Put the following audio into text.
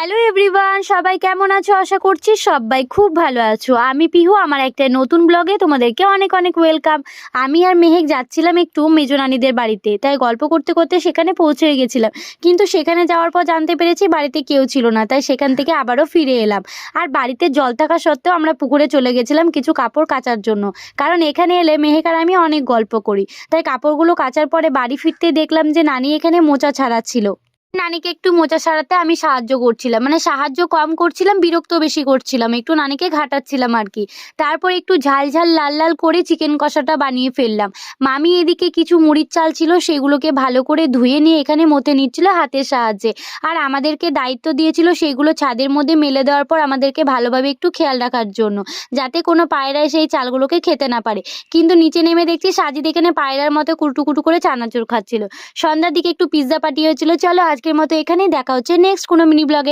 Hello everyone, সবাই কেমন আছো? আশা করছি সবাই খুব ভালো আছো। আমি পিহু, আমার একটা নতুন ব্লগে তোমাদেরকে অনেক অনেক ওয়েলকাম। আমি আর মেহেক যাচ্ছিলাম একটু মেজো নানিদের বাড়িতে, তাই গল্প করতে করতে সেখানে পৌঁছে গেছিলাম। কিন্তু সেখানে যাওয়ার পর জানতে পেরেছি বাড়িতে কেউ ছিল না, তাই সেখান থেকে আবারও ফিরে এলাম। আর বাড়িতে জল থাকা সত্ত্বেও আমরা পুকুরে চলে গেছিলাম কিছু কাপড় কাচার জন্য, কারণ এখানে এলে মেহেক আর আমি অনেক গল্প করি। তাই কাপড়গুলো কাচার পরে বাড়ি ফিরতে দেখলাম যে নানি এখানে মোচা ছাড়াচ্ছিল। নানিকে একটু মোচা সারাতে আমি সাহায্য করছিলাম, মানে সাহায্য কম করছিলাম, বিরক্ত বেশি করছিলাম, একটু নানিকে ঘাটাচ্ছিলাম আর কি। তারপর একটু ঝাল ঝাল লাল লাল করে চিকেন কষাটা বানিয়ে ফেললাম। মামি এদিকে কিছু মুড়ির চাল ছিল, সেগুলোকে ভালো করে ধুয়ে নিয়ে এখানে মথে নিচ্ছিল হাতের সাহায্যে। আর আমাদেরকে দায়িত্ব দিয়েছিল সেগুলো ছাদের মধ্যে মেলে দেওয়ার পর আমাদেরকে ভালোভাবে একটু খেয়াল রাখার জন্য, যাতে কোনো পায়রা সেই চালগুলোকে খেতে না পারে। কিন্তু নিচে নেমে দেখছি সাজিদ এখানে পায়রার মতো কুটু কুটু করে চানাচুর খাচ্ছিল। সন্ধ্যার দিকে একটু পিৎজা পার্টি হয়েছিল। চলো আজকের মতো এখানেই, দেখা হচ্ছে নেক্সট কোনো মিনি ব্লগে।